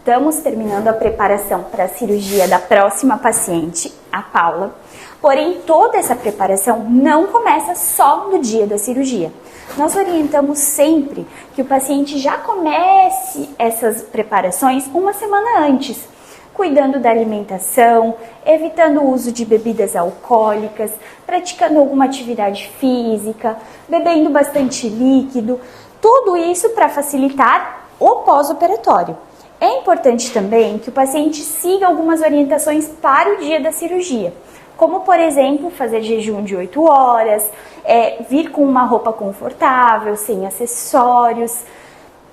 Estamos terminando a preparação para a cirurgia da próxima paciente, a Paula. Porém, toda essa preparação não começa só no dia da cirurgia. Nós orientamos sempre que o paciente já comece essas preparações uma semana antes, cuidando da alimentação, evitando o uso de bebidas alcoólicas, praticando alguma atividade física, bebendo bastante líquido, tudo isso para facilitar o pós-operatório. É importante também que o paciente siga algumas orientações para o dia da cirurgia, como, por exemplo, fazer jejum de 8 horas, vir com uma roupa confortável, sem acessórios,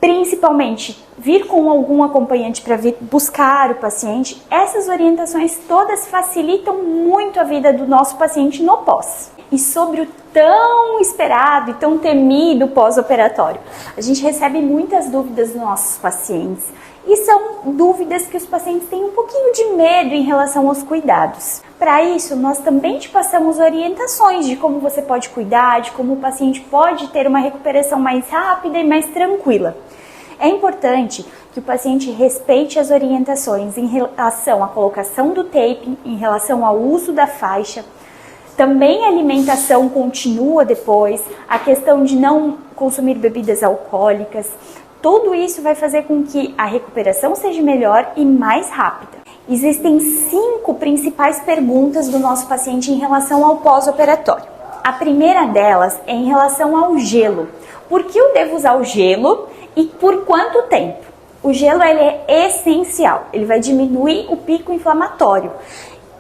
principalmente vir com algum acompanhante para vir buscar o paciente. Essas orientações todas facilitam muito a vida do nosso paciente no pós. E sobre o tão esperado e tão temido pós-operatório, a gente recebe muitas dúvidas dos nossos pacientes. E são dúvidas que os pacientes têm um pouquinho de medo em relação aos cuidados. Para isso, nós também te passamos orientações de como você pode cuidar, de como o paciente pode ter uma recuperação mais rápida e mais tranquila. É importante que o paciente respeite as orientações em relação à colocação do taping, em relação ao uso da faixa. Também a alimentação continua depois, a questão de não consumir bebidas alcoólicas. Tudo isso vai fazer com que a recuperação seja melhor e mais rápida. Existem 5 principais perguntas do nosso paciente em relação ao pós-operatório. A primeira delas é em relação ao gelo. Por que eu devo usar o gelo e por quanto tempo? O gelo ele é essencial, ele vai diminuir o pico inflamatório.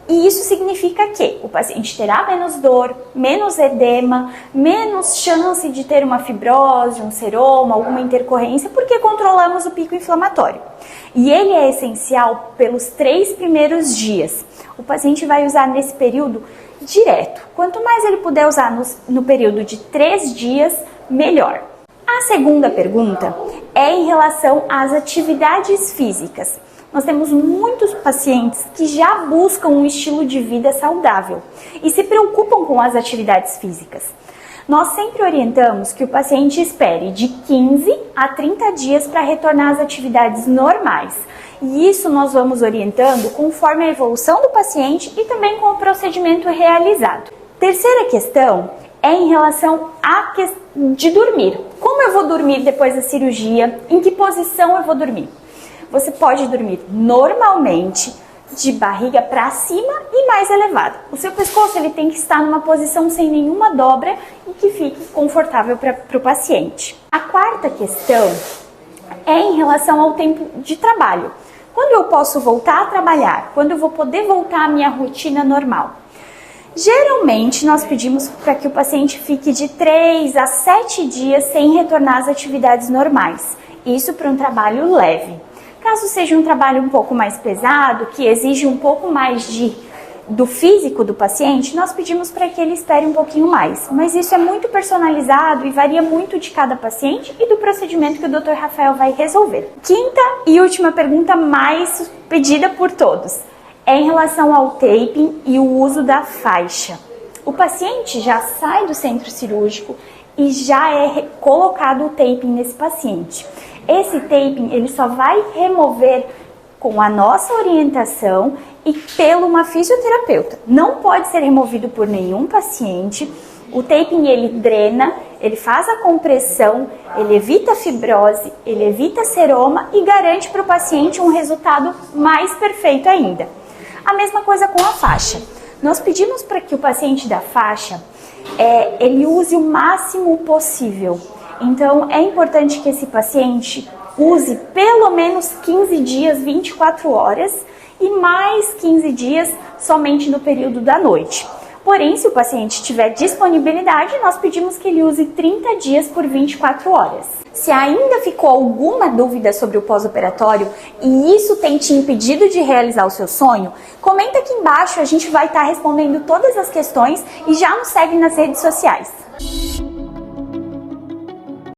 E isso significa que o paciente terá menos dor, menos edema, menos chance de ter uma fibrose, um seroma, alguma intercorrência, porque controlamos o pico inflamatório. E ele é essencial pelos 3 primeiros dias. O paciente vai usar nesse período direto. Quanto mais ele puder usar no período de 3 dias, melhor. A segunda pergunta é em relação às atividades físicas. Nós temos muitos pacientes que já buscam um estilo de vida saudável e se preocupam com as atividades físicas. Nós sempre orientamos que o paciente espere de 15 a 30 dias para retornar às atividades normais. E isso nós vamos orientando conforme a evolução do paciente e também com o procedimento realizado. Terceira questão é em relação à questão de dormir. Como eu vou dormir depois da cirurgia? Em que posição eu vou dormir? Você pode dormir normalmente, de barriga para cima e mais elevada. O seu pescoço ele tem que estar numa posição sem nenhuma dobra e que fique confortável para o paciente. A quarta questão é em relação ao tempo de trabalho. Quando eu posso voltar a trabalhar? Quando eu vou poder voltar à minha rotina normal? Geralmente, nós pedimos para que o paciente fique de 3 a 7 dias sem retornar às atividades normais. Isso para um trabalho leve. Caso seja um trabalho um pouco mais pesado, que exige um pouco mais do físico do paciente, nós pedimos para que ele espere um pouquinho mais. Mas isso é muito personalizado e varia muito de cada paciente e do procedimento que o Dr. Rafael vai resolver. Quinta e última pergunta mais pedida por todos é em relação ao taping e o uso da faixa. O paciente já sai do centro cirúrgico e já é colocado o taping nesse paciente. Esse taping ele só vai remover com a nossa orientação e pela uma fisioterapeuta. Não pode ser removido por nenhum paciente. O taping ele drena, ele faz a compressão, ele evita fibrose, ele evita seroma e garante para o paciente um resultado mais perfeito ainda. A mesma coisa com a faixa. Nós pedimos para que o paciente da faixa ele use o máximo possível. Então, é importante que esse paciente use pelo menos 15 dias, 24 horas e mais 15 dias somente no período da noite. Porém, se o paciente tiver disponibilidade, nós pedimos que ele use 30 dias por 24 horas. Se ainda ficou alguma dúvida sobre o pós-operatório e isso tem te impedido de realizar o seu sonho, comenta aqui embaixo, a gente vai estar respondendo todas as questões e já nos segue nas redes sociais.